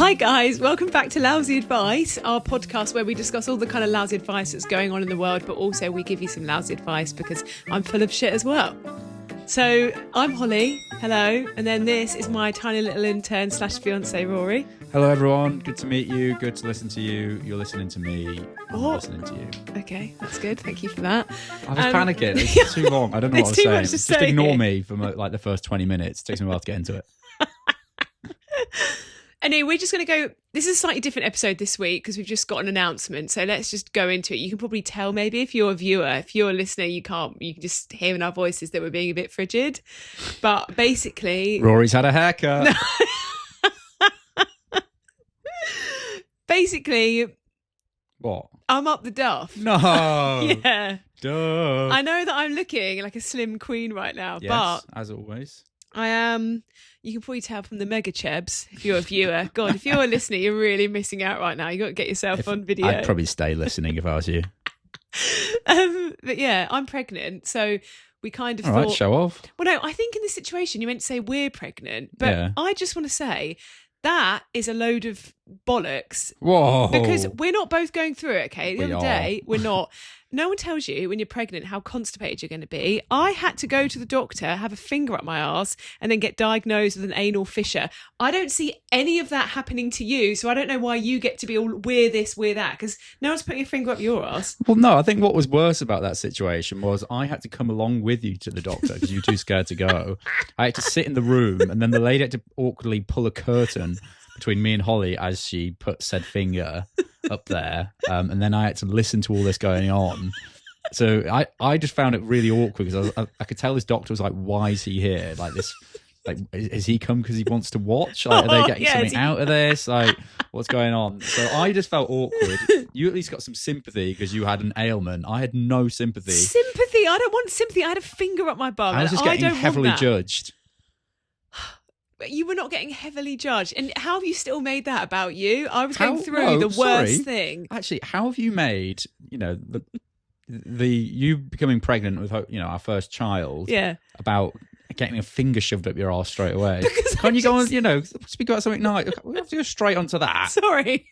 Hi guys, welcome back to Lousy Advice, our podcast where we discuss all the kind of lousy advice that's going on in the world, but also we give you some lousy advice because I'm full of shit as well. So I'm Holly, hello, and then this is my tiny little intern / fiance Rory. Hello everyone, good to meet you, good to listen to you, you're listening to me, I'm listening to you. Okay, that's good, thank you for that. I was panicking, it's too long, I don't know what I was saying. Just ignore here. Me for like the first 20 minutes, it takes me a while to get into it. Anyway, we're just going to go, this is a slightly different episode this week because we've just got an announcement, so let's just go into it. You can probably tell maybe if you're a viewer, if you're a listener, you can just hear in our voices that we're being a bit frigid, but basically... Rory's had a haircut. Basically... What? I'm up the duff. No. Yeah. Duh. I know that I'm looking like a slim queen right now, yes, but... as always. I am... You can probably tell from the mega chebs if you're a viewer. God, if you're a listener, you're really missing out right now. You got to get yourself on video. I'd probably stay listening if I was you. But yeah, I'm pregnant, so we kind of All thought... right, show off. Well, no, I think in this situation you meant to say we're pregnant, but Yeah. I just want to say that is a load of bollocks. Whoa. Because we're not both going through it, okay? The We other are. day, we're not. No one tells you when you're pregnant how constipated you're going to be. I had to go to the doctor, have a finger up my arse, and then get diagnosed with an anal fissure. I don't see any of that happening to you, so I don't know why you get to be all, we're this, we're that, because no one's putting a finger up your arse. Well, no, I think what was worse about that situation was I had to come along with you to the doctor because you were too scared to go. I had to sit in the room, and then the lady had to awkwardly pull a curtain between me and Holly as she put said finger up there, and then I had to listen to all this going on. So I just found it really awkward because I could tell this doctor was like, why is he here? Like this, like is he come because he wants to watch? Like, are they getting something out of this? Like, what's going on? So I just felt awkward. You at least got some sympathy because you had an ailment. I had no sympathy. Sympathy? I don't want sympathy. I had a finger up my bum. I was just getting heavily judged. You were not getting heavily judged. And how have you still made that about you? I was going through the worst thing. Actually, how have you made, the you becoming pregnant with, our first child about getting a finger shoved up your arse straight away? Because Can't you go on, speak about something nice? We have to go straight onto that. Sorry.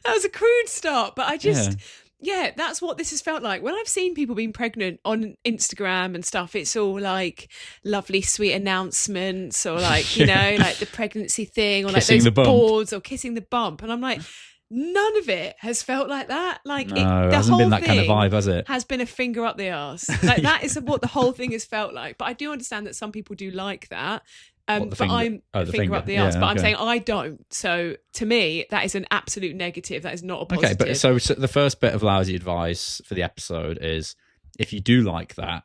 That was a crude start, but I just... Yeah, that's what this has felt like. When I've seen people being pregnant on Instagram and stuff, it's all like lovely, sweet announcements or like, like the pregnancy thing or kissing like those the boards or kissing the bump. And I'm like, none of it has felt like that. Like, it hasn't been that kind of vibe, has it? Has been a finger up the arse. Like that is what the whole thing has felt like. But I do understand that some people do like that. But I'm a finger up the arse, but I'm saying I don't. So to me, that is an absolute negative. That is not a positive. Okay, but so the first bit of lousy advice for the episode is if you do like that,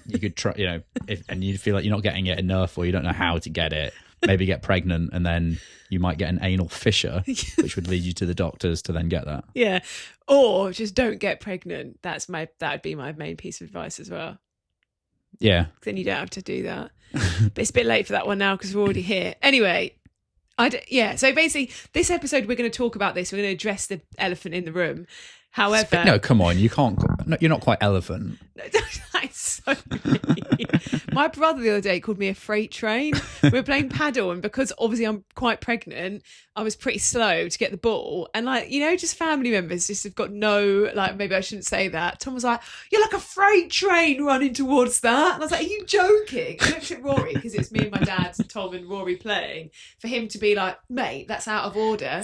you could try, and you feel like you're not getting it enough or you don't know how to get it, maybe get pregnant and then you might get an anal fissure, which would lead you to the doctors to then get that. Yeah. Or just don't get pregnant. That would be my main piece of advice as well. Yeah. Then you don't have to do that. But it's a bit late for that one now because we're already here. Anyway, so basically this episode we're going to talk about this. We're going to address the elephant in the room. However... No, come on. You can't... No, you're not quite elephant. That's so mean. My brother the other day called me a freight train. We were playing paddle and because obviously I'm quite pregnant, I was pretty slow to get the ball. And just family members just have got no... maybe I shouldn't say that. Tom was like, you're like a freight train running towards that. And I was like, are you joking? I looked at Rory because it's me and my dad, Tom and Rory playing. For him to be like, mate, that's out of order.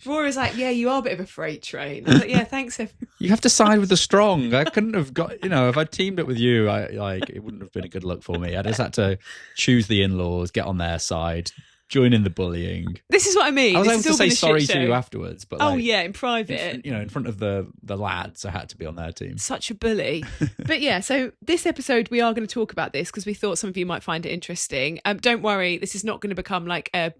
Rory was like, yeah, you are a bit of a freight train. I was like, yeah, thanks everyone. You have to side with the strong. I couldn't have got, if I'd teamed up with you, it wouldn't have been a good look for me. I just had to choose the in-laws, get on their side, join in the bullying. This is what I mean. I was this able to say sorry to you afterwards, but in private. In front of the lads, I had to be on their team. Such a bully. But yeah, so this episode we are going to talk about this because we thought some of you might find it interesting. Don't worry, this is not going to become like a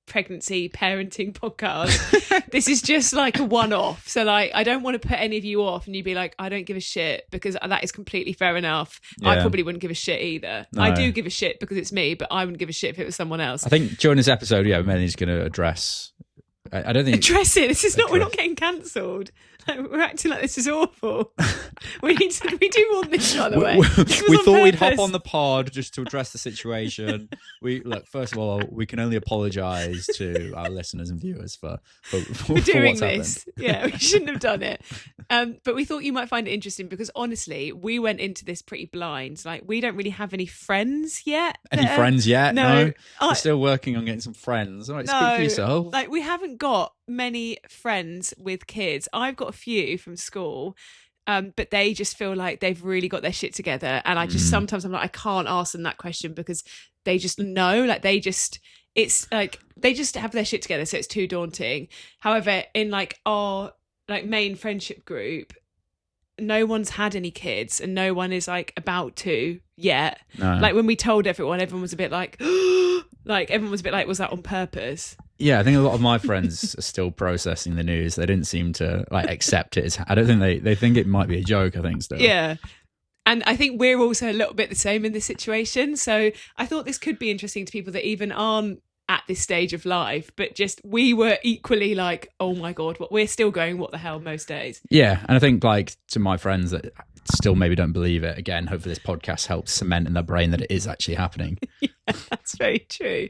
pregnancy parenting podcast. This is just like a one-off, so I don't want to put any of you off and you be like, I don't give a shit, because that is completely fair enough. I probably wouldn't give a shit either. No. I do give a shit because it's me, but I wouldn't give a shit if it was someone else. I think during this episode, Melanie's going to address I don't think address it. This is not. We're not getting cancelled. Like, we're acting like this is awful. We do want this, by the way. We thought we'd hop on the pod just to address the situation. First of all, we can only apologise to our listeners and viewers for doing what's this. happened. Yeah, we shouldn't have done it. But we thought you might find it interesting because honestly, we went into this pretty blind. Like, we don't really have any friends yet. Any friends yet? No. We're still working on getting some friends. All right, speak for yourself. Like, we haven't got many friends with kids. I've got a few from school, but they just feel like they've really got their shit together. And I just sometimes I'm like, I can't ask them that question because they just know, like it's like they just have their shit together, so it's too daunting. However, in like our like main friendship group, no one's had any kids and no one is like about to yet. No. Like when we told everyone was a bit like like everyone was a bit like, was that on purpose? Yeah, I think a lot of my friends are still processing the news. They didn't seem to like accept it. I don't think they think it might be a joke, I think still. Yeah. And I think we're also a little bit the same in this situation. So I thought this could be interesting to people that even aren't at this stage of life, but just we were equally like, oh my God, we're still going, what the hell, most days. Yeah. And I think like to my friends that still maybe don't believe it, again, hopefully this podcast helps cement in their brain that it is actually happening. Yeah, that's very true.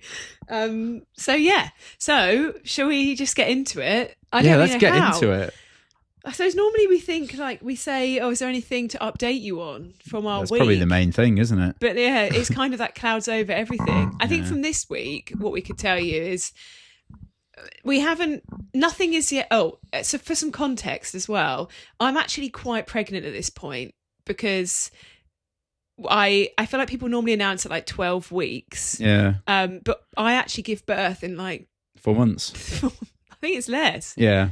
So shall we just get into it? Let's get into it. I suppose normally we think like we say, oh, is there anything to update you on from our That's week? probably the main thing, isn't it? But yeah, it's kind of that clouds over everything. I think from this week, what we could tell you is nothing is yet. Oh, so for some context as well, I'm actually quite pregnant at this point because I feel like people normally announce at like 12 weeks. Yeah. But I actually give birth in like 4 months. I think it's less. Yeah.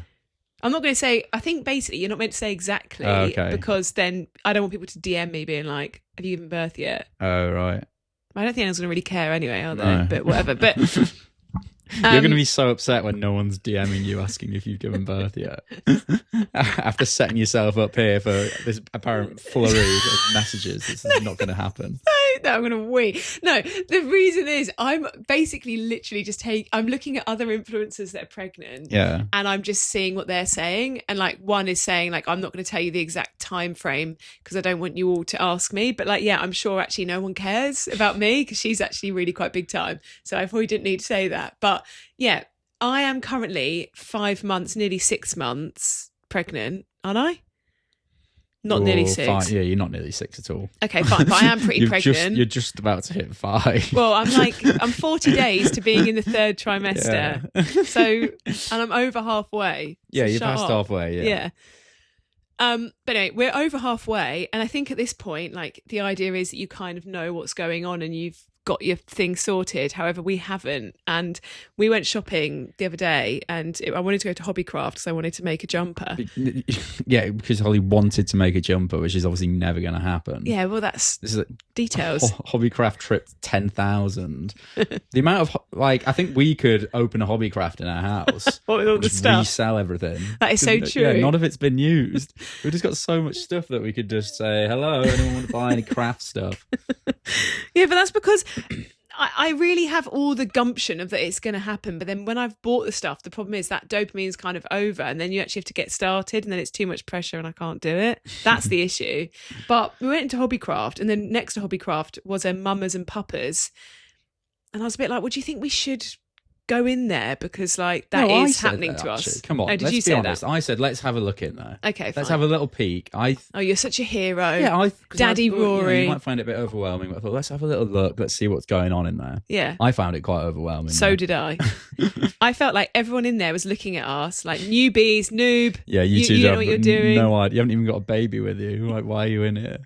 I'm not going to say, I think basically you're not meant to say exactly because then I don't want people to DM me being like, have you given birth yet? Oh, right. I don't think anyone's going to really care anyway, are they? No. But whatever. But you're going to be so upset when no one's DMing you asking if you've given birth yet. After setting yourself up here for this apparent flurry of messages, this is not going to happen. No, I'm going to wee. No, the reason is I'm basically literally just I'm looking at other influencers that are pregnant. Yeah. And I'm just seeing what they're saying. And like one is saying like, I'm not going to tell you the exact time frame because I don't want you all to ask me. But like, yeah, I'm sure actually no one cares about me because she's actually really quite big time. So I probably didn't need to say that. But yeah, I am currently 5 months, nearly 6 months pregnant, aren't I? Not nearly 6. 5, yeah, you're not nearly 6 at all. Okay, fine, but I am pretty pregnant. You're just about to hit 5. Well, I'm 40 days to being in the 3rd trimester. Yeah. So, and I'm over halfway. So yeah, you're past halfway, yeah. But anyway, we're over halfway. And I think at this point, like the idea is that you kind of know what's going on and you've got your thing sorted. However, we haven't. And we went shopping the other day and I wanted to go to Hobbycraft because I wanted to make a jumper. Yeah, because Holly wanted to make a jumper, which is obviously never going to happen. Yeah, well, this is details. Hobbycraft trip 10,000. The amount of, like, I think we could open a Hobbycraft in our house. What with all the stuff? Resell everything. That is so true. Yeah, none of it's been used. We've just got so much stuff that we could just say, hello, anyone want to buy any craft stuff? Yeah, but that's because I really have all the gumption of that it's going to happen. But then when I've bought the stuff, the problem is that dopamine is kind of over and then you actually have to get started and then it's too much pressure and I can't do it. That's the issue. But we went into Hobbycraft and then next to Hobbycraft was a Mamas and Papas. And I was a bit like, well, do you think we should go in there because like that is happening to us? Come on, did let's you be say honest. that? I said let's have a look in there. Okay, fine. Let's have a little peek. Oh, you're such a hero. Yeah, Daddy Rory. You might find it a bit overwhelming, but I thought let's have a little look. Let's see what's going on in there. Yeah, I found it quite overwhelming. So did I. I felt like everyone in there was looking at us like newbies, noob. Yeah, you two don't know what you're doing. No idea. You haven't even got a baby with you. Like, why are you in here?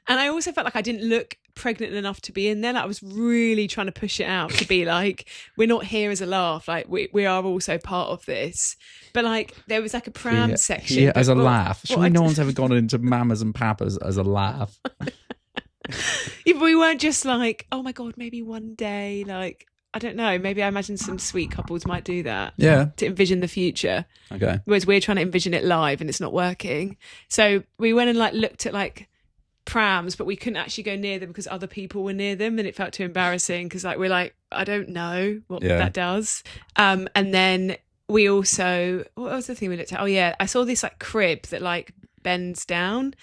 And I also felt like I didn't look pregnant enough to be in there. Like I was really trying to push it out to be like, we're not here as a laugh. Like we are also part of this. But like there was like a pram section. Here as a laugh. Surely no one's ever gone into Mamas and Papas as a laugh. Yeah, but we weren't just like, oh my God, maybe one day. Like, I don't know. Maybe I imagine some sweet couples might do that. Yeah. To envision the future. Okay. Whereas we're trying to envision it live and it's not working. So we went and like looked at like prams, but we couldn't actually go near them because other people were near them and it felt too embarrassing because like we're like, I don't know what that does. And then we also, what was the thing we looked at? Oh yeah, I saw this like crib that like bends down.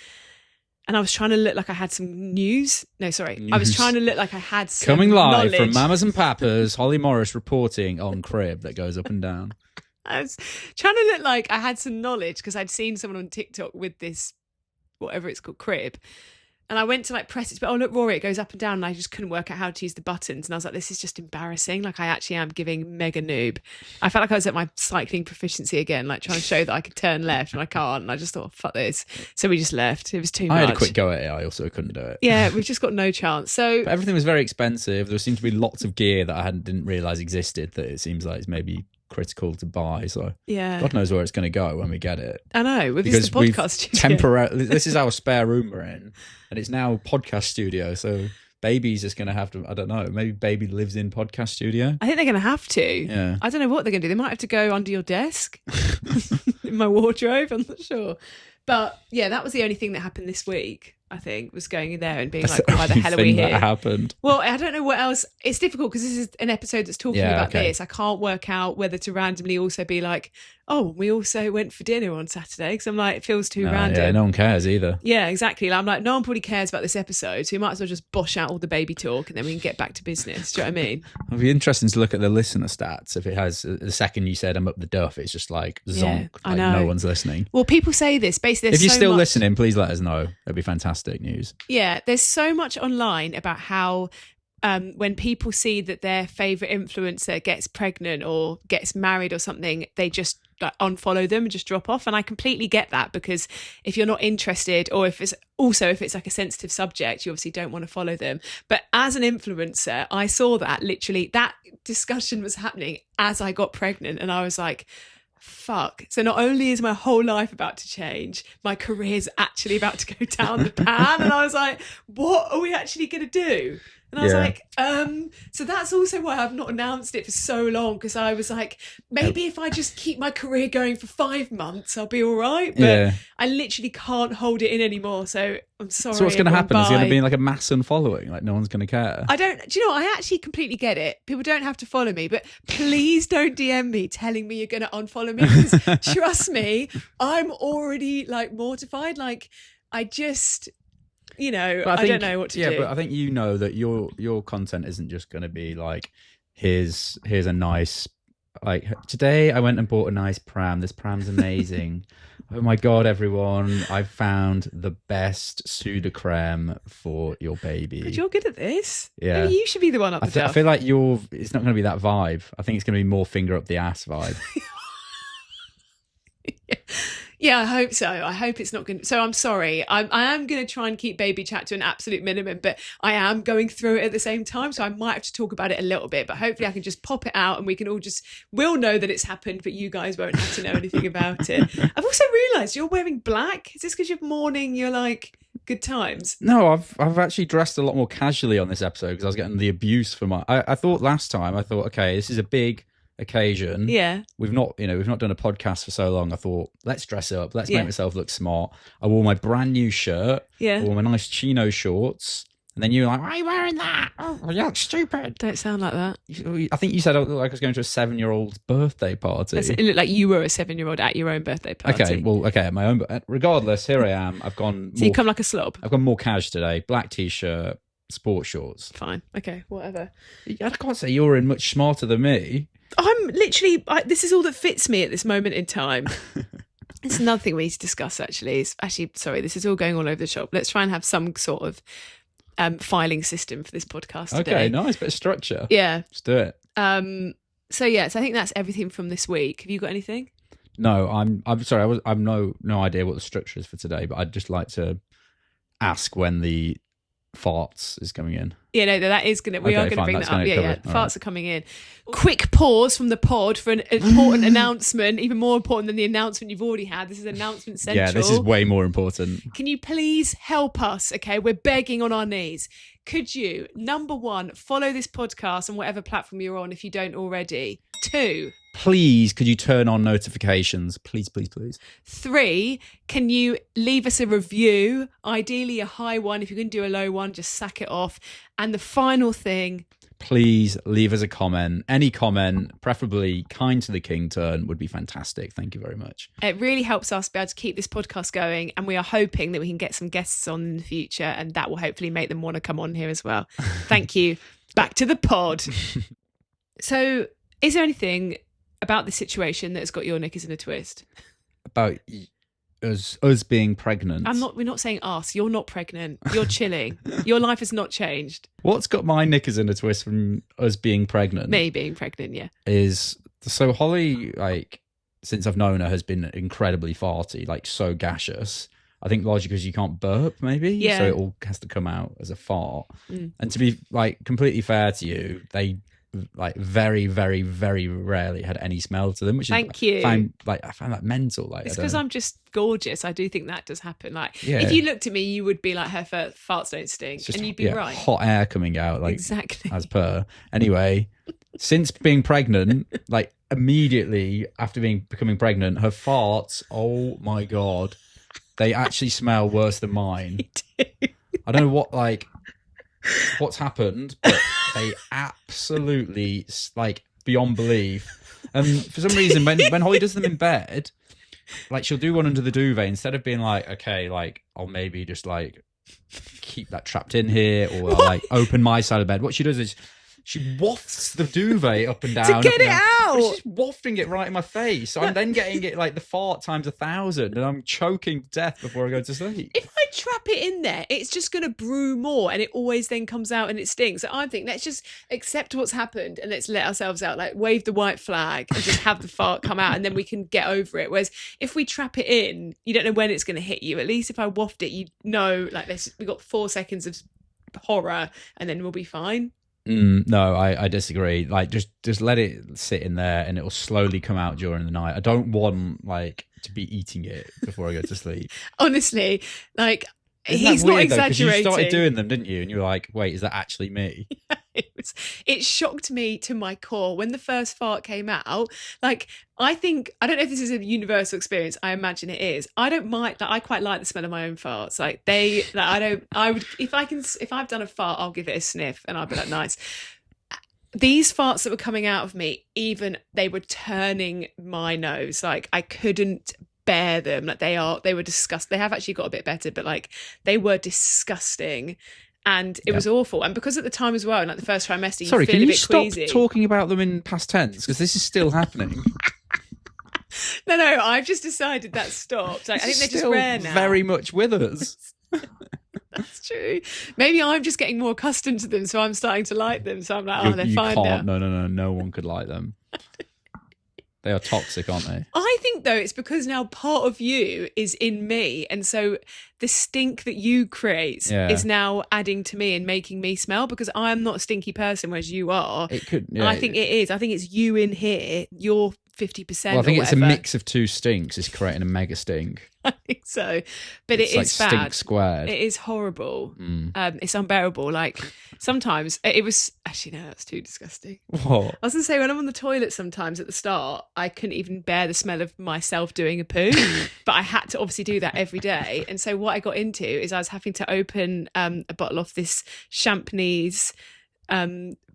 And I was trying to look like I had some news. No, sorry. I was trying to look like I had some Coming live knowledge. from Mamas and Papas, Holly Morris reporting on crib that goes up and down. I was trying to look like I had some knowledge because I'd seen someone on TikTok with this, whatever it's called, crib. And I went to like press it, but oh look, Rory, it goes up and down, and I just couldn't work out how to use the buttons. And I was like, this is just embarrassing. Like I actually am giving mega noob. I felt like I was at my cycling proficiency again, like trying to show that I could turn left and I can't. And I just thought, fuck this. So we just left. It was too much. I had a quick go at it. I also couldn't do it. Yeah, we've just got no chance. So but everything was very expensive. There seemed to be lots of gear that I didn't realise existed that it seems like it's maybe critical to buy. So yeah, God knows where it's going to go when we get it. I know. With because this podcast studio. temporarily, this is our spare room we're in, and it's now podcast studio. So baby's just going to have to. I don't know. Maybe baby lives in podcast studio. I think they're going to have to. Yeah. I don't know what they're going to do. They might have to go under your desk in my wardrobe. I'm not sure. But yeah, that was the only thing that happened this week. I think was going in there and being That's like, why the hell are we here? That happened. Well, I don't know what else. It's difficult because this is an episode that's talking about this. I can't work out whether to randomly also be like, oh, we also went for dinner on Saturday, because I'm like, it feels too random. Yeah, no one cares either. Yeah, exactly. Like, I'm like, no one probably cares about this episode, so we might as well just bosh out all the baby talk and then we can get back to business. Do you know what I mean? It'll be interesting to look at the listener stats. If it has the second you said I'm up the duff, it's just like zonk. Yeah, I know. No one's listening. Well, people say this. Basically, if you're so still much listening, please let us know. It'd be fantastic news. Yeah, there's so much online about how when people see that their favourite influencer gets pregnant or gets married or something, they just like, unfollow them and just drop off. And I completely get that, because if you're not interested, or if it's like a sensitive subject, you obviously don't want to follow them. But as an influencer, I saw that literally that discussion was happening as I got pregnant, and I was like, fuck. So not only is my whole life about to change, my career's actually about to go down the pan. And I was like, what are we actually going to do? And I was like, so that's also why I've not announced it for so long, because I was like, maybe if I just keep my career going for 5 months, I'll be all right. But I literally can't hold it in anymore. So I'm sorry. So what's going to happen? Is it going to be like a mass unfollowing? Like no one's going to care? Do you know what? I actually completely get it. People don't have to follow me, but please don't DM me telling me you're going to unfollow me. Because trust me, I'm already like mortified. Like I just... I don't know what to do. Yeah, but I think you know that your content isn't just going to be like, here's a nice, like, today I went and bought a nice pram. This pram's amazing. Oh my God, everyone, I found the best Sudocreme for your baby. But you're good at this. Yeah. Maybe you should be the one up the duff. I feel like it's not going to be that vibe. I think it's going to be more finger up the ass vibe. Yeah, I hope so. I hope it's not going to... So I'm sorry. I am going to try and keep baby chat to an absolute minimum, but I am going through it at the same time, so I might have to talk about it a little bit, but hopefully I can just pop it out and we can all we'll know that it's happened, but you guys won't have to know anything about it. I've also realised you're wearing black. Is this because you're mourning your, like, good times? No, I've actually dressed a lot more casually on this episode because I was getting the abuse for my... I thought last time, okay, this is a big... occasion. Yeah. We've not done a podcast for so long. I thought, let's dress up, let's make myself look smart. I wore my brand new shirt. Yeah. I wore my nice chino shorts. And then you were like, why are you wearing that? Oh, you look stupid. Don't sound like that. I think you said I looked like I was going to a 7-year-old's birthday party. It looked like you were a 7-year-old at your own birthday party. Okay, at my own. Regardless, here I am. I've gone. So you come like a slob. I've gone more cash today. Black t-shirt, sports shorts. Fine. Okay, whatever. I can't say you're in much smarter than me. I'm literally, this is all that fits me at this moment in time. It's another thing we need to discuss, actually. Sorry, this is all going all over the shop. Let's try and have some sort of filing system for this podcast today. Okay, nice bit of structure. Yeah. Let's do it. So I think that's everything from this week. Have you got anything? No, I'm sorry. I've no idea what the structure is for today, but I'd just like to ask when the farts is coming in. Yeah, no, that is going to... We are going to bring that up. Yeah. Farts right. are coming in. Quick pause from the pod for an important announcement, even more important than the announcement you've already had. This is announcement central. Yeah, this is way more important. Can you please help us, okay? We're begging on our knees. Could you, number 1, follow this podcast on whatever platform you're on if you don't already? 2... Please, could you turn on notifications? Please, please, please. 3, can you leave us a review? Ideally a high one. If you can do a low one, just sack it off. And the final thing... please leave us a comment. Any comment, preferably kind to the king turn, would be fantastic. Thank you very much. It really helps us be able to keep this podcast going, and we are hoping that we can get some guests on in the future, and that will hopefully make them want to come on here as well. Thank you. Back to the pod. So, is there anything about this situation that's got your knickers in a twist? About us being pregnant. We're not saying us. You're not pregnant. You're chilling. Your life has not changed. What's got my knickers in a twist from us being pregnant? Me being pregnant, yeah. Is so Holly, like, since I've known her, has been incredibly farty, like so gaseous. I think largely because you can't burp, maybe. Yeah. So it all has to come out as a fart. And to be like completely fair to you, they like very, very, very rarely had any smell to them, which Thank you. I find that mental. Like, it's because I'm just gorgeous. I do think that does happen. Like, Yeah. if you looked at me, you would be like, her farts don't stink, and you'd be right. Hot air coming out, like exactly. as per. Anyway, since being pregnant, like immediately after becoming pregnant, her farts, oh my God, they actually smell worse than mine. They do. I don't know what's happened, but they absolutely, like, beyond belief. And for some reason, when Holly does them in bed, like, she'll do one under the duvet instead of being like, okay, like, I'll maybe just like keep that trapped in here, or I'll, like, open my side of bed. What she does is she wafts the duvet up and down. To get it out! She's wafting it right in my face. So I'm then getting it like the fart times 1,000, and I'm choking to death before I go to sleep. If I trap it in there, it's just going to brew more, and it always then comes out and it stinks. So I think let's just accept what's happened and let's let ourselves out, like wave the white flag and just have the fart come out, and then we can get over it. Whereas if we trap it in, you don't know when it's going to hit you. At least if I waft it, you know, like we got 4 seconds of horror and then we'll be fine. No, I disagree. Like, just let it sit in there, and it will slowly come out during the night. I don't want like to be eating it before I go to sleep. Honestly, like, Isn't he's that not weird, though? 'Cause exaggerating. you started doing them, didn't you? And you were like, "Wait, is that actually me?" It shocked me to my core when the first fart came out. Like, I don't know if this is a universal experience. I imagine it is. I don't mind. Like, I quite like the smell of my own farts. Like, if I've done a fart, I'll give it a sniff and I'll be like, nice. These farts that were coming out of me, even they were turning my nose. Like, I couldn't bear them. Like, they were disgusting. They have actually got a bit better, but like, they were disgusting. And it was awful. And because at the time as well, like the first trimester, Sorry, you feel can a you bit stop queasy. talking about them in past tense? Because this is still happening. No, I've just decided that's stopped. Like, I think they're just Still rare now. very much with us. That's true. Maybe I'm just getting more accustomed to them, so I'm starting to like them. So I'm like, they're fine now. No one could like them. They are toxic, aren't they? I think, though, it's because now part of you is in me. And so the stink that you create is now adding to me and making me smell, because I'm not a stinky person, whereas you are. It could. Yeah, And I think it is. I think it's you in here. You're 50%. Well, I think or it's a whatever. mix of two stinks is creating a mega stink. I think so. But It's it like is bad. stink squared. It is horrible. It's unbearable. Like, sometimes it was actually, no, that's too disgusting. What? I was going to say, when I'm on the toilet sometimes at the start, I couldn't even bear the smell of myself doing a poo, but I had to obviously do that every day. And so what I got into is I was having to open a bottle of this Champneys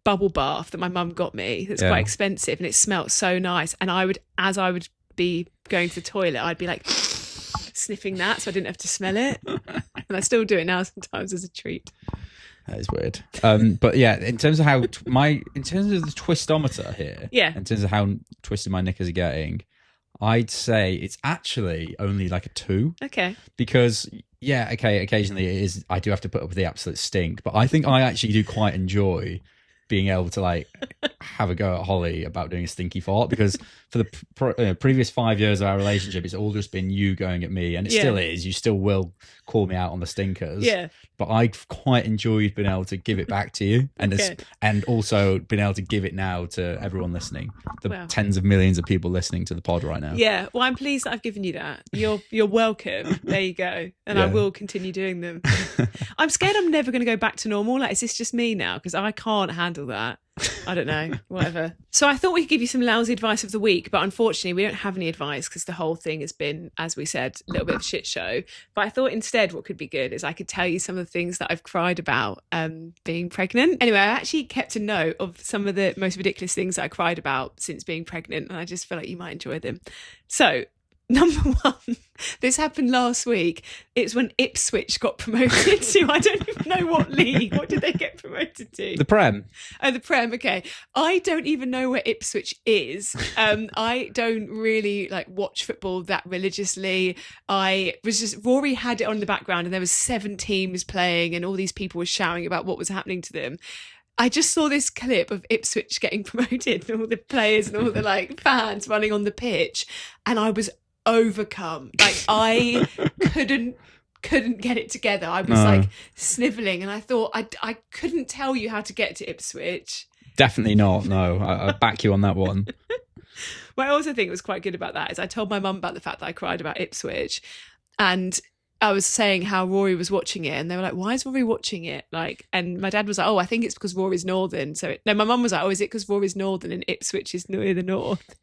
bubble bath that my mum got me that's quite expensive, and it smelt so nice. And as I would be going to the toilet, I'd be like sniffing that so I didn't have to smell it. And I still do it now sometimes as a treat. That is weird. But yeah, in terms of in terms of the twistometer here, in terms of how twisted my knickers are getting, I'd say it's actually only like a 2. Okay. Because occasionally it is. I do have to put up with the absolute stink, but I think I actually do quite enjoy being able to like have a go at Holly about doing a stinky fart, because for the previous 5 years of our relationship, it's all just been you going at me, and it still is. You still will call me out on the stinkers. Yeah. But I've quite enjoyed being able to give it back to you, and also being able to give it now to everyone listening, tens of millions of people listening to the pod right now. Yeah, well, I'm pleased that I've given you that. You're welcome. There you go. And I will continue doing them. I'm scared I'm never going to go back to normal. Like, is this just me now? Because I can't handle that. I don't know, whatever. So I thought we could give you some lousy advice of the week, but unfortunately we don't have any advice because the whole thing has been, as we said, a little bit of a shit show. But I thought instead what could be good is I could tell you some of the things that I've cried about being pregnant. Anyway, I actually kept a note of some of the most ridiculous things that I cried about since being pregnant, and I just feel like you might enjoy them. So, number one, this happened last week. It's when Ipswich got promoted to, I don't even know what league. What did they get promoted to? The Prem. Oh, the Prem. Okay. I don't even know where Ipswich is. I don't really watch football that religiously. Rory had it on in the background and there was 7 teams playing and all these people were shouting about what was happening to them. I just saw this clip of Ipswich getting promoted and all the players and all the fans running on the pitch, and I was overcome. I couldn't get it together. I was snivelling, and I thought I couldn't tell you how to get to Ipswich. Definitely not. No, I back you on that one. What I also think was quite good about that is I told my mum about the fact that I cried about Ipswich, and I was saying how Rory was watching it, and they were like, "Why is Rory watching it?" And my dad was like, "Oh, I think it's because Rory's northern." No, my mum was like, "Oh, is it because Rory's northern and Ipswich is near the north?"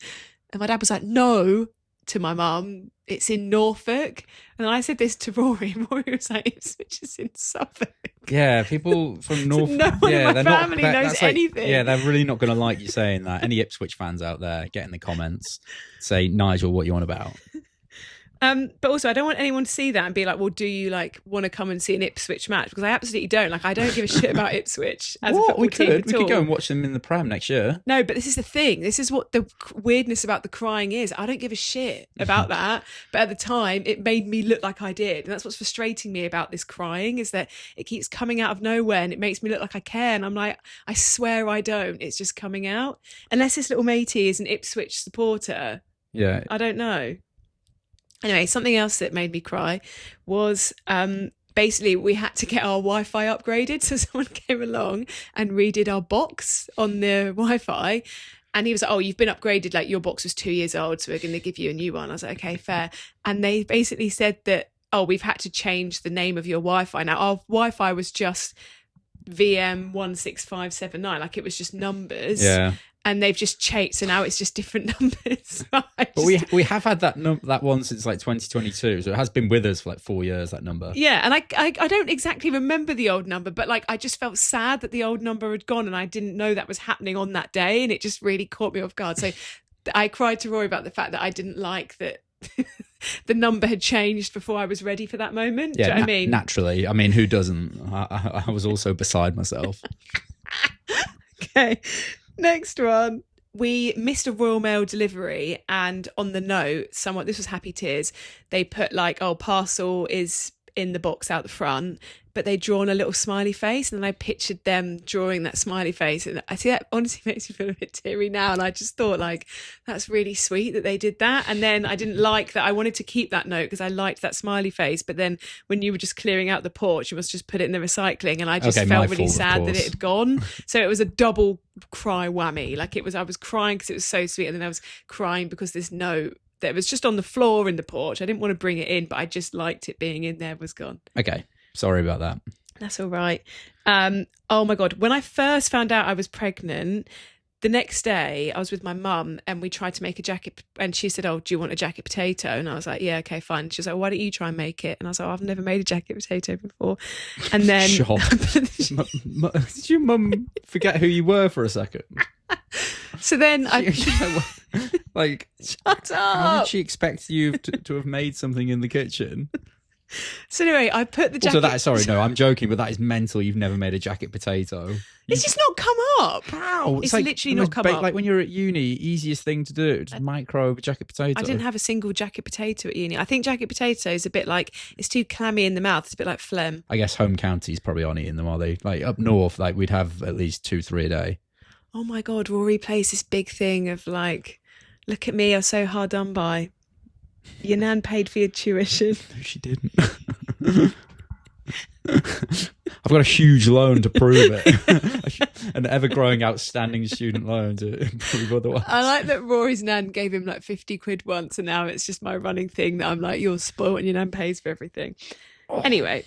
And my dad was like, "No." To my mum, it's in Norfolk. And I said this to Rory, and Rory was like, Ipswich is in Suffolk. Yeah, people from Norfolk. So no one in my family knows that's anything. Yeah, they're really not going to like you saying that. Any Ipswich fans out there, get in the comments, say, Nigel, what you on about? But also, I don't want anyone to see that and be like, well, do you want to come and see an Ipswich match? Because I absolutely don't. I don't give a shit about Ipswich as a football team at all. We could go and watch them in the Prem next year. No, but this is the thing. This is what the weirdness about the crying is. I don't give a shit about that. But at the time, it made me look like I did. And that's what's frustrating me about this crying, is that it keeps coming out of nowhere and it makes me look like I care. And I'm like, I swear I don't. It's just coming out. Unless this little matey is an Ipswich supporter. Yeah. I don't know. Anyway, something else that made me cry was basically we had to get our Wi-Fi upgraded. So someone came along and redid our box on the Wi-Fi. And he was like, "Oh, you've been upgraded. Your box was 2 years old, so we're going to give you a new one." I was like, "Okay, fair." And they basically said that, "Oh, we've had to change the name of your Wi-Fi." Now, our Wi-Fi was just VM16579. It was just numbers. Yeah. And they've just changed, so now it's just different numbers. But we have had that one since 2022, so it has been with us for 4 years, that number. Yeah, and I don't exactly remember the old number, but I just felt sad that the old number had gone, and I didn't know that was happening on that day, and it just really caught me off guard. So I cried to Rory about the fact that I didn't like that the number had changed before I was ready for that moment. Yeah, Do you know what I mean? Naturally. I mean, who doesn't? I was also beside myself. Okay. Next one. We missed a Royal Mail delivery, and on the note, this was happy tears, they put parcel is in the box out the front, but they'd drawn a little smiley face, and then I pictured them drawing that smiley face, and I see that honestly makes me feel a bit teary now, and I just thought that's really sweet that they did that. And then I didn't like that. I wanted to keep that note because I liked that smiley face, but then when you were just clearing out the porch, you must just put it in the recycling, and I just felt really sad that it had gone. So it was a double cry whammy. I was crying because it was so sweet, and then I was crying because this note that was just on the floor in the porch, I didn't want to bring it in, but I just liked it being in there, was gone. Okay, sorry about that. That's all right. Oh my God, when I first found out I was pregnant, the next day I was with my mum and we tried to make a jacket, and she said, "Oh, do you want a jacket potato?" And I was like, "Yeah, okay, fine." She was like, "Why don't you try and make it?" And I was like, "I've never made a jacket potato before." And then did your mum forget who you were for a second? So then shut up. How did she expect you to have made something in the kitchen? So anyway, I put the jacket... Sorry, no, I'm joking, but that is mental. You've never made a jacket potato. It's just not come up. How? It's literally not come up. When you're at uni, easiest thing to do, just microwave a jacket potato. I didn't have a single jacket potato at uni. I think jacket potato is a bit it's too clammy in the mouth. It's a bit like phlegm. I guess home counties probably aren't eating them, are they? Up north, we'd have at least 2-3 a day. Oh my God, Rory plays this big thing of look at me, you're so hard done by. Your nan paid for your tuition. No, she didn't. I've got a huge loan to prove it. An ever-growing outstanding student loan to prove otherwise. I like that Rory's nan gave him 50 quid once, and now it's just my running thing that I'm you're spoiled and your nan pays for everything. Oh. Anyway.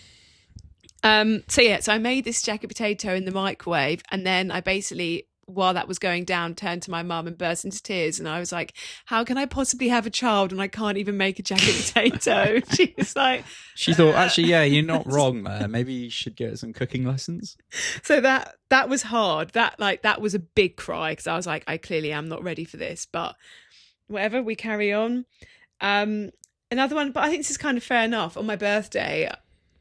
So I made this jacket potato in the microwave, and then I basically while that was going down, turned to my mum and burst into tears. And I was like, how can I possibly have a child when I can't even make a jacket potato? She was like... She thought, actually, yeah, you're not wrong there. Maybe you should get some cooking lessons. So that was hard. That was a big cry, because I was like, I clearly am not ready for this. But whatever, we carry on. Another one, but I think this is kind of fair enough. On my birthday,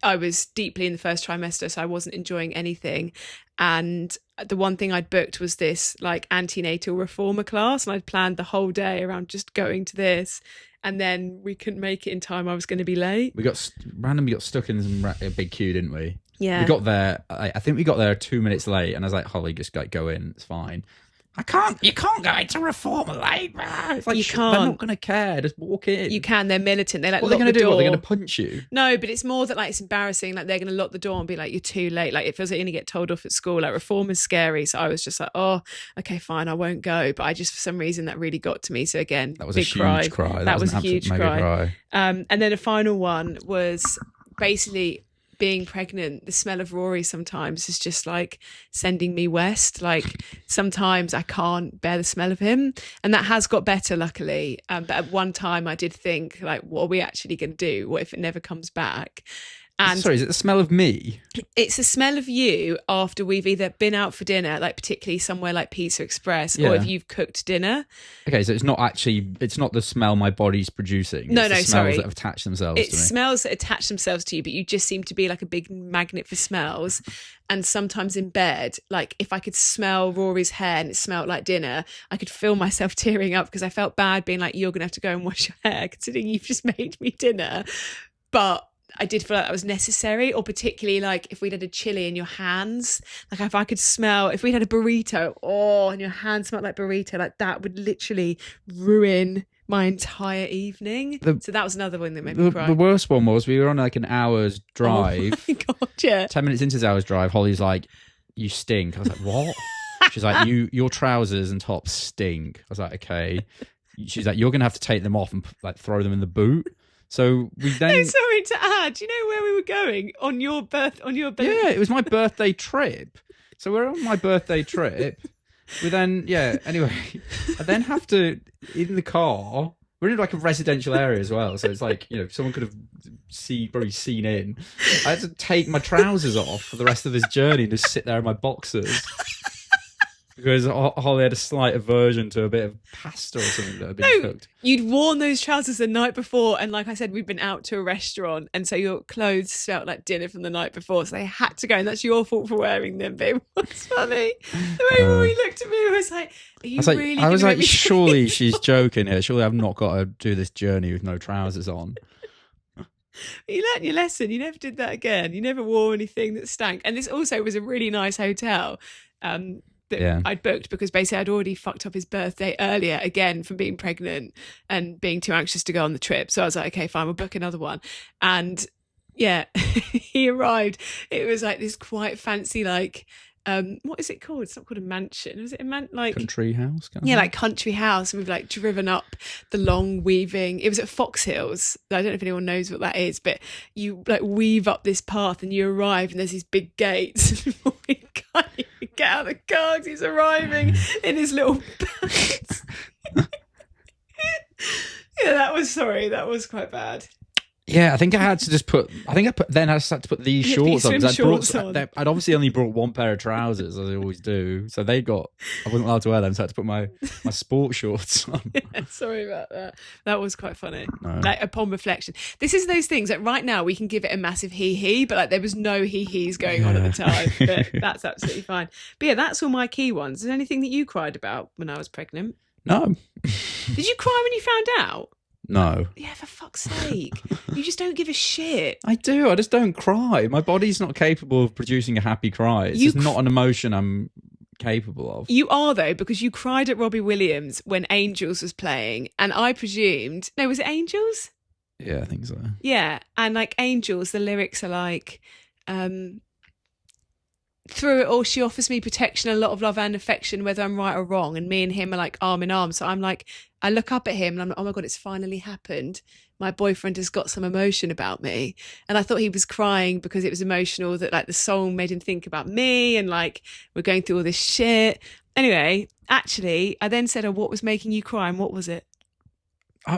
I was deeply in the first trimester, so I wasn't enjoying anything. And the one thing I'd booked was this like antenatal reformer class, and I'd planned the whole day around just going to this. And then we couldn't make it in time. I was going to be late. We randomly got stuck in a big queue, didn't we? Yeah. We got there. I think we got there 2 minutes late, and I was like, Holly, just like go in. It's fine. You can't go into reformer late. It's like, you can't. They're not going to care. Just walk in. You can. They're militant. They like what are lock they going to do? door. What, they're going to punch you? No, but it's more that like it's embarrassing. Like they're going to lock the door and be like, you're too late. Like it feels like you're going to get told off at school. Like reformer's scary. So I was just like, oh, okay, fine, I won't go. But I just, for some reason, that really got to me. So again, that was big a huge cry. That was a huge cry. And then a final one was basically being pregnant. The smell of Rory sometimes is just like sending me west. Like sometimes I can't bear the smell of him, and that has got better, luckily. But at one time I did think, like, what are we actually going to do? What if it never comes back? And sorry, is it the smell of me? It's the smell of you after we've either been out for dinner, like particularly somewhere like Pizza Express, or if you've cooked dinner. Okay, so it's not the smell my body's producing. It's the smells that have attached themselves to me. It's smells that attach themselves to you, but you just seem to be like a big magnet for smells. And sometimes in bed, like if I could smell Rory's hair and it smelled like dinner, I could feel myself tearing up because I felt bad being like, you're going to have to go and wash your hair considering you've just made me dinner. But I did feel like that was necessary, or particularly like if we'd had a chili in your hands, like if I could smell, if we'd had a burrito, and your hand smelled like burrito, like that would literally ruin my entire evening. So that was another one that made me cry. The worst one was we were on like an hour's drive. Oh my God, yeah. 10 minutes into this hour's drive, Holly's like, you stink. I was like, what? She's like, your trousers and tops stink. I was like, okay. She's like, you're going to have to take them off and like throw them in the boot. So we then... Sorry to add, do you know where we were going on your birthday? Yeah, it was my birthday trip. So we're on my birthday trip. We then, anyway, I then have to, in the car, we're in like a residential area as well. So it's like, someone could have probably seen in. I had to take my trousers off for the rest of this journey and just sit there in my boxers. Because Holly had a slight aversion to a bit of pasta or something that had been cooked. You'd worn those trousers the night before, and like I said, we'd been out to a restaurant, and so your clothes smelled like dinner from the night before, so they had to go, and that's your fault for wearing them. But it was funny. The way Rory looked at me was like, are you really I was like, me surely she's joking here. Surely I've not got to do this journey with no trousers on. You learnt your lesson. You never did that again. You never wore anything that stank. And this also was a really nice hotel. I'd booked because basically I'd already fucked up his birthday earlier again from being pregnant and being too anxious to go on the trip. So I was like, okay, fine, we'll book another one. And he arrived. It was like this quite fancy, like, what is it called? It's not called a mansion. Was it a like country house? Like country house. And we've like driven up the long weaving. It was at Fox Hills. I don't know if anyone knows what that is, but you like weave up this path and you arrive and there's these big gates. You get out of the car because he's arriving in his little pants. That was quite bad. Yeah, I think I had to just I had to put these shorts on. I'd obviously only brought one pair of trousers, as I always do. So I wasn't allowed to wear them, so I had to put my sports shorts on. Yeah, sorry about that. That was quite funny. No. Like, upon reflection. This is those things that right now we can give it a massive hee-hee, but like there was no hee-hees going on at the time. But that's absolutely fine. But yeah, that's all my key ones. Is there anything that you cried about when I was pregnant? No. Did you cry when you found out? No. Yeah, for fuck's sake. You just don't give a shit. I do. I just don't cry. My body's not capable of producing a happy cry. It's just not an emotion I'm capable of. You are, though, because you cried at Robbie Williams when Angels was playing, and I presumed... No, was it Angels? Yeah, I think so. Yeah, and like Angels, the lyrics are like... through it all, she offers me protection, a lot of love and affection, whether I'm right or wrong. And me and him are like arm in arm. So I'm like, I look up at him and I'm like, oh my God, it's finally happened. My boyfriend has got some emotion about me. And I thought he was crying because it was emotional that like the song made him think about me and like we're going through all this shit. Anyway, actually, I then said, "Oh, what was making you cry? And what was it?"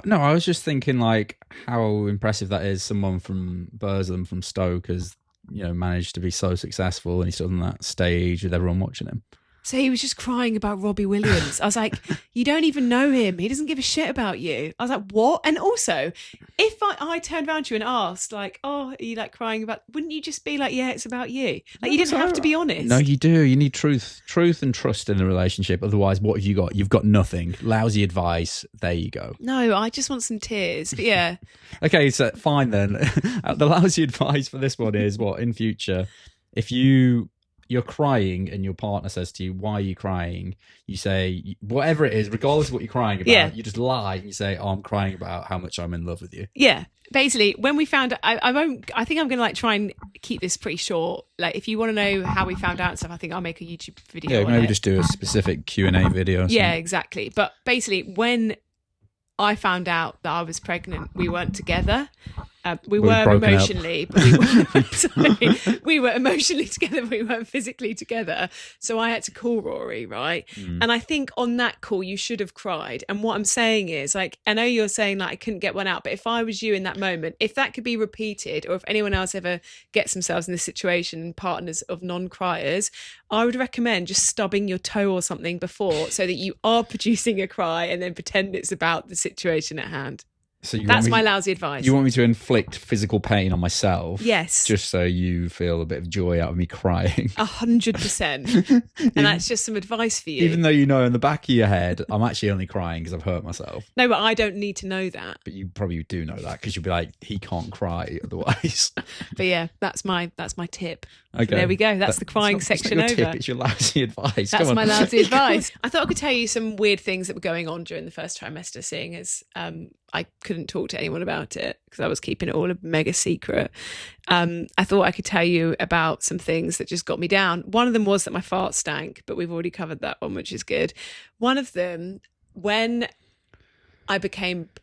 No, I was just thinking like how impressive that is. Someone from Burslem, from Stoke, has managed to be so successful, and he's still on that stage with everyone watching him. So he was just crying about Robbie Williams. I was like, you don't even know him. He doesn't give a shit about you. I was like, what? And also, if I turned around to you and asked, like, oh, are you like crying about, wouldn't you just be like, yeah, it's about you? Like, you didn't have to be honest. No, you do. You need truth and trust in the relationship. Otherwise, what have you got? You've got nothing. Lousy advice. There you go. No, I just want some tears. But yeah. Okay, so fine then. The lousy advice for this one is what, in future, if you're crying and your partner says to you, why are you crying? You say, whatever it is, regardless of what you're crying about, you just lie and you say, oh, I'm crying about how much I'm in love with you. Yeah. Basically, when we found out, I think I'm going to like try and keep this pretty short. Like, if you want to know how we found out and stuff, I think I'll make a YouTube video. Yeah, maybe just do a specific Q&A video. Yeah, exactly. But basically, when I found out that I was pregnant, we weren't together. We were emotionally, but we were emotionally together, but we weren't physically together. So I had to call Rory, right? And I think on that call, you should have cried. And what I'm saying is, like, I know you're saying like I couldn't get one out, but if I was you in that moment, if that could be repeated, or if anyone else ever gets themselves in this situation, partners of non-criers, I would recommend just stubbing your toe or something before, so that you are producing a cry and then pretend it's about the situation at hand. So that's my lousy advice. You want me to inflict physical pain on myself? Yes. Just so you feel a bit of joy out of me crying? 100%. And that's just some advice for you. Even though you know in the back of your head, I'm actually only crying because I've hurt myself. No, but I don't need to know that. But you probably do know that, because you'll be like, he can't cry otherwise. But yeah, that's my tip. Okay. So there we go. That's the crying section it's not your over. Tip, it's your lousy advice. That's my lousy advice. I thought I could tell you some weird things that were going on during the first trimester, seeing as I couldn't talk to anyone about it because I was keeping it all a mega secret. I thought I could tell you about some things that just got me down. One of them was that my fart stank, but we've already covered that one, which is good. One of them, when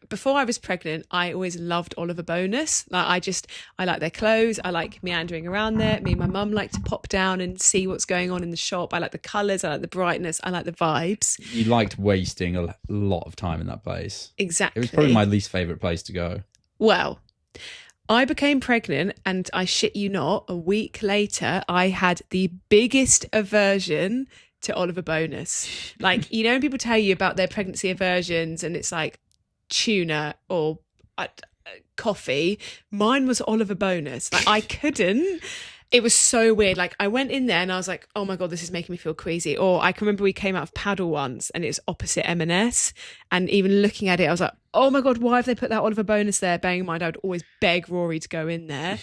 before I was pregnant, I always loved Oliver Bonus. Like, I like their clothes. I like meandering around there. Me and my mum like to pop down and see what's going on in the shop. I like the colours. I like the brightness. I like the vibes. You liked wasting a lot of time in that place. Exactly. It was probably my least favourite place to go. Well, I became pregnant, and I shit you not, a week later, I had the biggest aversion to Oliver Bonus. Like, when people tell you about their pregnancy aversions and it's like tuna or coffee, mine was Oliver Bonus. Like, I couldn't. It was so weird. Like, I went in there and I was like, oh my God, this is making me feel queasy. Or I can remember we came out of Paddle once and it was opposite M&S. And even looking at it, I was like, oh my God, why have they put that Oliver Bonus there? Bearing in mind, I would always beg Rory to go in there.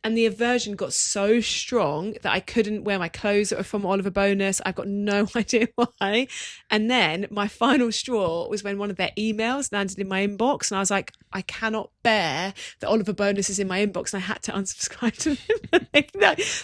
And the aversion got so strong that I couldn't wear my clothes that were from Oliver Bonus. I've got no idea why. And then my final straw was when one of their emails landed in my inbox. And I was like, I cannot bear that Oliver Bonus is in my inbox. And I had to unsubscribe to them.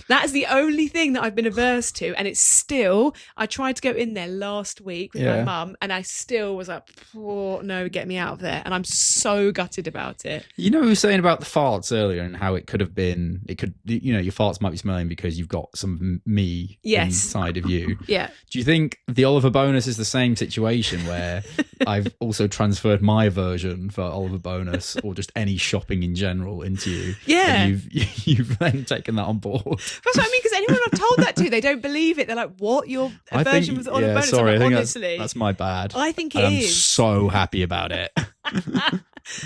That is the only thing that I've been averse to. And it's still, I tried to go in there last week with my mum, and I still was like, oh, no, get me out of there. And I'm so gutted about it. We were saying about the farts earlier and how it could have been, your farts might be smelling because you've got some me inside of you. Yeah. Do you think the Oliver Bonus is the same situation where I've also transferred my aversion for Oliver Bonus or just any shopping in general into you? Yeah. And you've then taken that on board. That's what I mean, because anyone I've told that to, they don't believe it. They're like, what? Your aversion was Oliver Bonus? Sorry, like, I think honestly, that's my bad. I think it I'm is. so happy about it.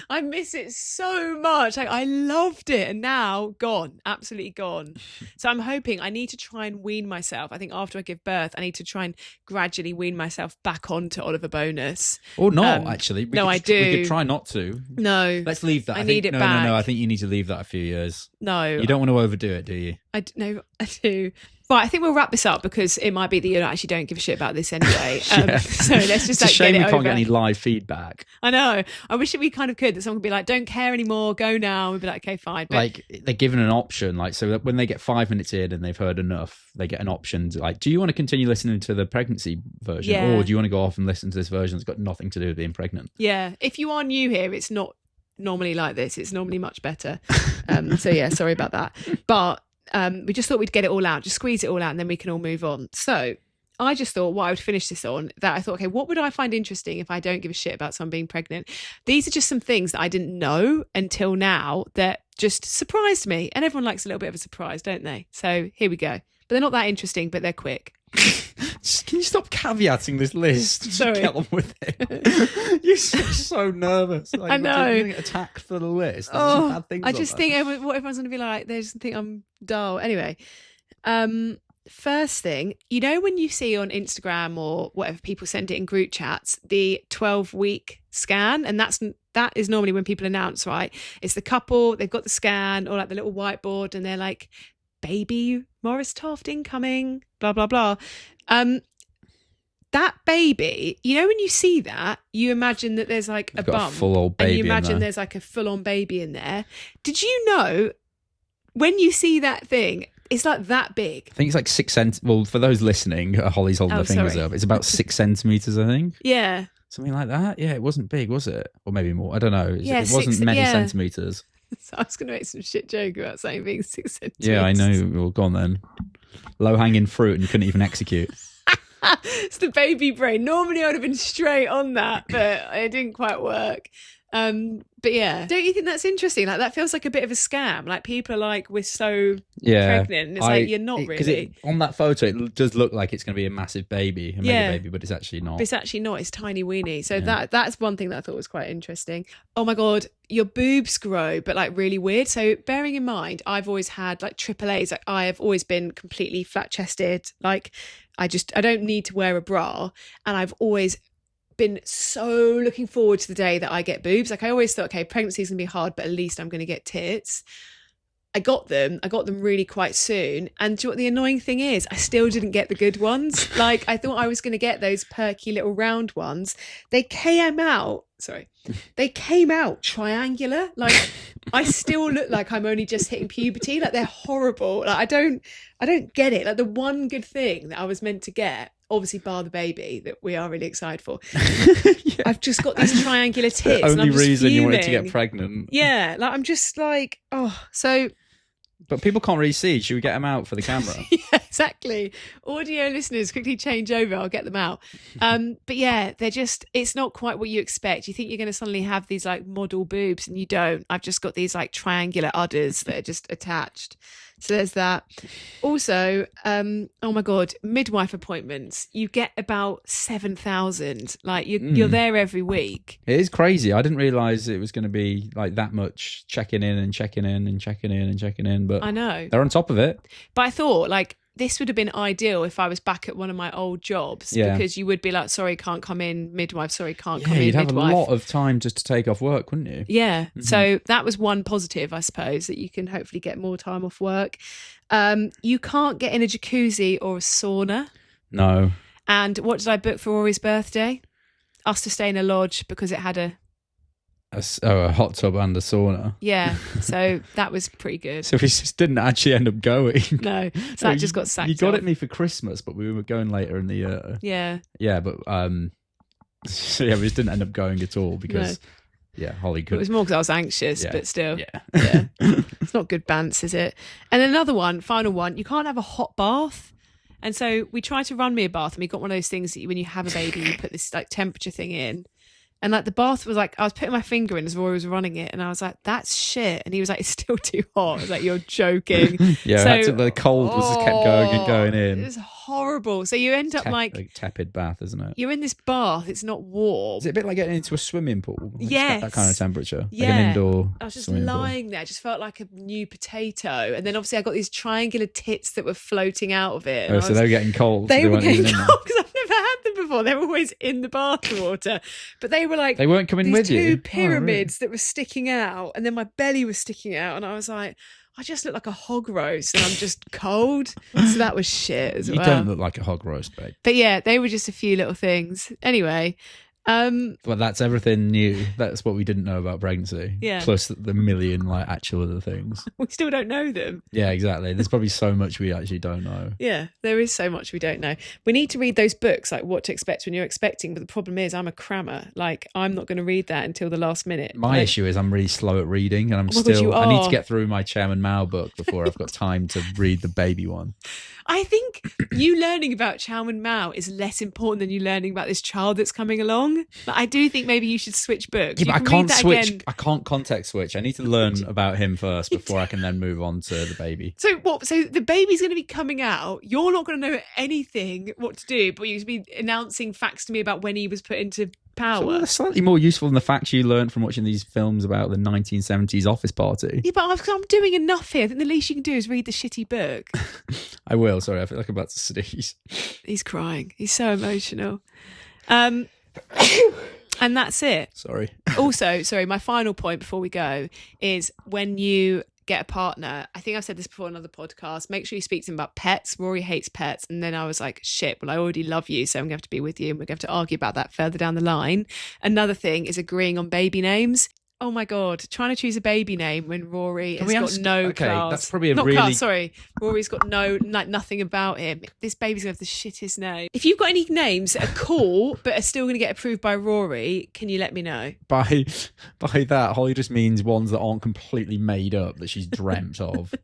I miss it so much. Like, I loved it, and now gone, absolutely gone. So I'm hoping, I need to try and wean myself. I think after I give birth, I need to try and gradually wean myself back onto Oliver Bonus. Or not, actually. I do. We could try not to. No. Let's leave that. I need it back. No, I think you need to leave that a few years. No. You don't want to overdo it, do you? I do. Right, I think we'll wrap this up because it might be that you actually don't give a shit about this anyway. So let's just it's a shame get it we can't over. get any live feedback. I know. I wish that we kind of could, that someone could be like, don't care anymore, go now. We'd be like, okay, fine. But like, they're given an option, like, so that when they get 5 minutes in and they've heard enough, they get an option to, like, do you want to continue listening to the pregnancy version? Yeah. Or do you want to go off and listen to this version that's got nothing to do with being pregnant? Yeah. If you are new here, it's not normally like this. It's normally much better. So yeah, sorry about that. But we just thought we'd get it all out, just squeeze it all out, and then we can all move on. So I just thought what I would finish this on, that I thought, okay, what would I find interesting if I don't give a shit about someone being pregnant? These are just some things that I didn't know until now that just surprised me. And everyone likes a little bit of a surprise, don't they? So here we go. But they're not that interesting, but they're quick. Can you stop caveating this list? Just Sorry. get on with it. You're so nervous. Like, I know. You're getting attacked for the list. There's some bad things I on just there. think what everyone's going to be like, they just think I'm dull. Anyway, first thing, you know, when you see on Instagram or whatever, people send it in group chats, the 12-week scan, and that is normally when people announce, right? It's the couple, they've got the scan or like the little whiteboard, and they're like, baby Morris Toft incoming, blah blah blah. That baby, you know, when you see that, you imagine that there's like You've a got bump, full old baby and you in imagine there. there's like a full-on baby in there. Did you know when you see that thing, it's like that big? I think it's like 6 cent. Well, for those listening, Holly's holding Oh, her fingers sorry. up. It's about 6 centimeters, I think. Yeah. Something like that. Yeah, it wasn't big, was it? Or maybe more. I don't know. Yeah, it wasn't many centimeters. So I was going to make some shit joke about something being 6 centimeters. Yeah, I know. Well, go on then. Low hanging fruit, and you couldn't even execute. It's the baby brain. Normally I would have been straight on that, but it didn't quite work. But yeah, don't you think that's interesting? Like, that feels like a bit of a scam. Like, people are like, we're so pregnant, and it's like, you're not really. On that photo, it does look like it's going to be a massive baby, a mega baby, but it's actually not. But it's actually not. It's tiny weenie. So that's one thing that I thought was quite interesting. Oh my God, your boobs grow, but like really weird. So bearing in mind, I've always had like triple A's. Like, I have always been completely flat chested. Like, I don't need to wear a bra, and I've always been so looking forward to the day that I get boobs. Like, I always thought, okay, pregnancy's gonna be hard, but at least I'm gonna get tits. I got them really quite soon. And do you know what the annoying thing is? I still didn't get the good ones. Like, I thought I was going to get those perky little round ones. They came out triangular. Like, I still look like I'm only just hitting puberty. Like, they're horrible. Like, I don't get it. Like, the one good thing that I was meant to get, obviously bar the baby that we are really excited for, I've just got these triangular tits. The and I'm only just reason you wanted to fuming. get pregnant. Yeah, like, I'm just like, so. But people can't really see. Should we get them out for the camera? Yeah, exactly. Audio listeners, quickly change over. I'll get them out. But yeah, it's not quite what you expect. You think you're going to suddenly have these like model boobs, and you don't. I've just got these like triangular udders that are just attached. So there's that. Also, oh my God, midwife appointments. You get about 7,000. Like, you're there every week. It is crazy. I didn't realise it was going to be like that much checking in and checking in and checking in and checking in. But I know. They're on top of it. But I thought, like, this would have been ideal if I was back at one of my old jobs, because you would be like, sorry, can't come in, midwife, sorry, can't come in, you'd have midwife. a lot of time just to take off work, wouldn't you? Yeah. Mm-hmm. So that was one positive, I suppose, that you can hopefully get more time off work. You can't get in a jacuzzi or a sauna. No. And what did I book for Rory's birthday? Us to stay in a lodge because it had a hot tub and a sauna. Yeah, so that was pretty good. So we just didn't actually end up going. No, so that just got sacked. You got off. it me for Christmas, but we were going later in the year. Yeah. Yeah, but so yeah, we just didn't end up going at all because Holly could. It was more because I was anxious, but still. Yeah. It's not good bants, is it? And another one, final one, you can't have a hot bath. And so we tried to run me a bath, and we got one of those things that when you have a baby, you put this like temperature thing in. And like, the bath was like, I was putting my finger in as Rory was running it, and I was like, that's shit. And he was like, it's still too hot. I was like, you're joking. The cold was just kept going and going in. It was horrible. So you end up like tepid bath, isn't it? You're in this bath, it's not warm. Is it a bit like getting into a swimming pool? Yes. That kind of temperature. Yeah. Like an indoor. I was just swimming lying pool. there. I just felt like a new potato. And then obviously I got these triangular tits that were floating out of it. Oh, so they were getting cold. They were weren't getting even in cold because I've never had them before. They were always in the bathwater. But they were like, they weren't coming with you. These two pyramids that were sticking out, and then my belly was sticking out, and I was like, I just look like a hog roast, and I'm just cold. So that was shit as well. You don't look like a hog roast, babe. But yeah, they were just a few little things. Anyway, Well, that's everything new. That's what we didn't know about pregnancy. Yeah. Plus the million like actual other things. We still don't know them. Yeah, exactly. There's probably so much we actually don't know. Yeah, there is so much we don't know. We need to read those books, like What to Expect When You're Expecting. But the problem is, I'm a crammer. Like, I'm not going to read that until the last minute. My issue is I'm really slow at reading, and I need to get through my Chairman Mao book before I've got time to read the baby one. I think you learning about Chairman Mao is less important than you learning about this child that's coming along. But I do think maybe you should switch books. Yeah, but I can't switch. Again. I can't context switch. I need to learn about him first before I can then move on to the baby. So what? So the baby's going to be coming out. You're not going to know anything what to do, but you're going to be announcing facts to me about when he was put into power. So that's slightly more useful than the facts you learned from watching these films about the 1970s office party. Yeah, but I'm doing enough here. I think the least you can do is read the shitty book. I will. Sorry, I feel like I'm about to sneeze. He's crying. He's so emotional. And that's it. Sorry. Also, my final point before we go is when you get a partner, I think I've said this before on another podcast, make sure you speak to him about pets. Rory hates pets. And then I was like, shit, well, I already love you, so I'm going to have to be with you. And we're going to have to argue about that further down the line. Another thing is agreeing on baby names. Oh my God, trying to choose a baby name when Rory has got no class. That's probably Rory's got nothing about him. This baby's going to have the shittest name. If you've got any names that are cool but are still going to get approved by Rory, can you let me know? By that, Holly just means ones that aren't completely made up, that she's dreamt of.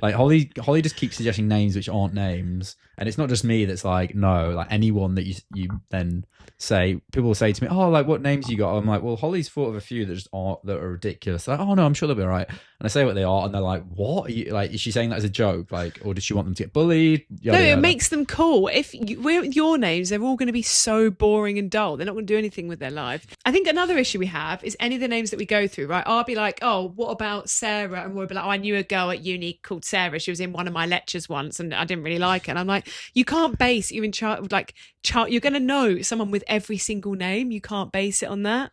Like Holly just keeps suggesting names which aren't names, and it's not just me that's like, no, like anyone that you then say, people will say to me, oh, like what names you got? I'm like, well, Holly's thought of a few that just aren't, that are ridiculous. Like, oh no, I'm sure they'll be all right. And I say what they are, and they're like, what? Are you, like, is she saying that as a joke? Like, or does she want them to get bullied? No, it makes them cool. If with your names, they're all going to be so boring and dull. They're not going to do anything with their life. I think another issue we have is any of the names that we go through, right? I'll be like, oh, what about Sarah? And we'll be like, oh, I knew a girl at uni called Sarah. She was in one of my lectures once, and I didn't really like her. And I'm like, you can't base you're in child you're going to know someone with every single name. You can't base it on that.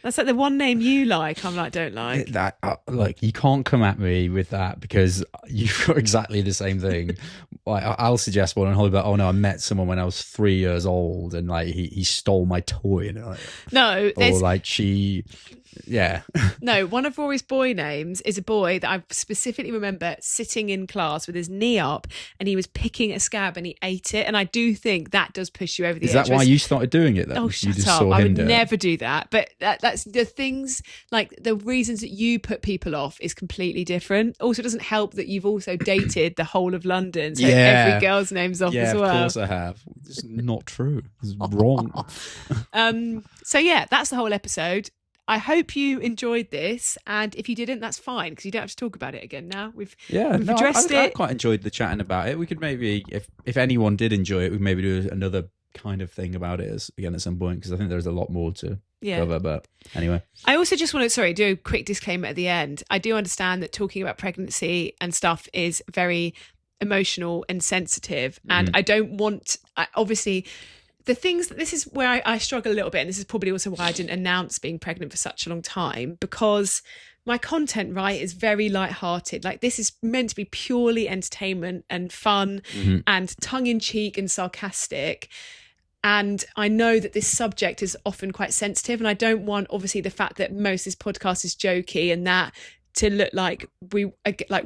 That's like the one name you like. I'm like, don't like that. Like, you can't come at me with that because you've got exactly the same thing. Like, I'll suggest one, and Holly, but oh no, I met someone when I was 3 years old, and like he stole my toy, and like, no, or like she. Yeah. No, one of Rory's boy names is a boy that I specifically remember sitting in class with his knee up, and he was picking a scab and he ate it. And I do think that does push you over the edge. Is that why you started doing it then? Oh, shut up. I would never do that. But that's the things, like the reasons that you put people off is completely different. Also, it doesn't help that you've also dated the whole of London. So every girl's name's off as well. Yeah, of course I have. It's not true. It's wrong. So yeah, that's the whole episode. I hope you enjoyed this, and if you didn't, that's fine because you don't have to talk about it again now. We've addressed it. I quite enjoyed the chatting about it. We could maybe, if anyone did enjoy it, we could maybe do another kind of thing about it again at some point, because I think there's a lot more to cover. But anyway, I also just want to do a quick disclaimer at the end. I do understand that talking about pregnancy and stuff is very emotional and sensitive, and I don't want, obviously, the things that this is where I struggle a little bit, and this is probably also why I didn't announce being pregnant for such a long time, because my content, right, is very lighthearted. Like, this is meant to be purely entertainment and fun and tongue-in-cheek and sarcastic. And I know that this subject is often quite sensitive, and I don't want, obviously, the fact that most of this podcast is jokey and that to look like we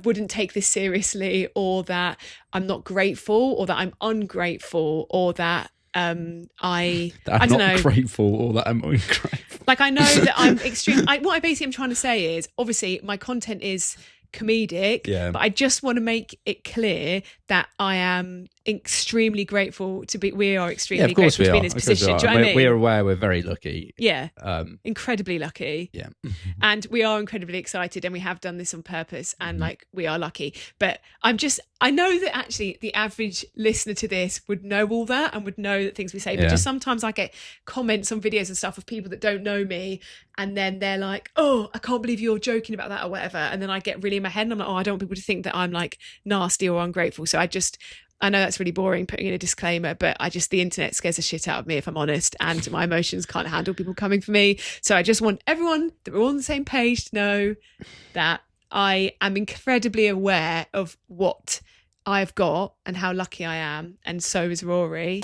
wouldn't take this seriously, or that I'm not grateful, or that I'm ungrateful, or that I don't know, grateful, or that I'm ungrateful. Like, I know that I'm extreme. What I basically am trying to say is, obviously, my content is comedic, but I just want to make it clear that I am extremely grateful to be. We are extremely grateful to be in this position. Do you know what I mean? We're aware we're very lucky. Yeah, incredibly lucky. Yeah, and we are incredibly excited, and we have done this on purpose, and like, we are lucky. But I know that actually the average listener to this would know all that and would know that things we say, but just sometimes I get comments on videos and stuff of people that don't know me, and then they're like, oh, I can't believe you're joking about that or whatever, and then I get really in my head and I'm like, oh, I don't want people to think that I'm like nasty or ungrateful. So I know that's really boring putting in a disclaimer, but the internet scares the shit out of me, if I'm honest, and my emotions can't handle people coming for me. So I just want everyone that we're all on the same page to know that I am incredibly aware of what I've got and how lucky I am, and so is Rory.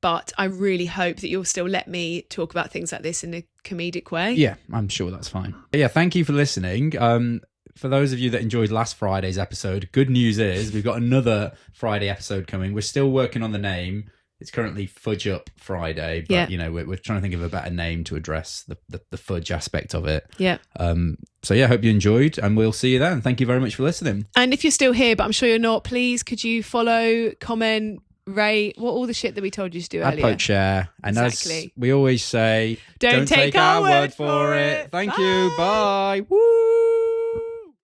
But I really hope that you'll still let me talk about things like this in a comedic way. Yeah, I'm sure that's fine. Yeah, thank you for listening. For those of you that enjoyed last Friday's episode, good news is we've got another Friday episode coming. We're still working on the name. It's currently Fudge Up Friday, but we're trying to think of a better name to address the fudge aspect of it. Yeah. So yeah, hope you enjoyed, and we'll see you then. Thank you very much for listening. And if you're still here, but I'm sure you're not, please could you follow, comment, rate, all the shit that we told you to do earlier. Poke, share, and exactly. As we always say, don't take our word for it. Thank you. Bye. Woo.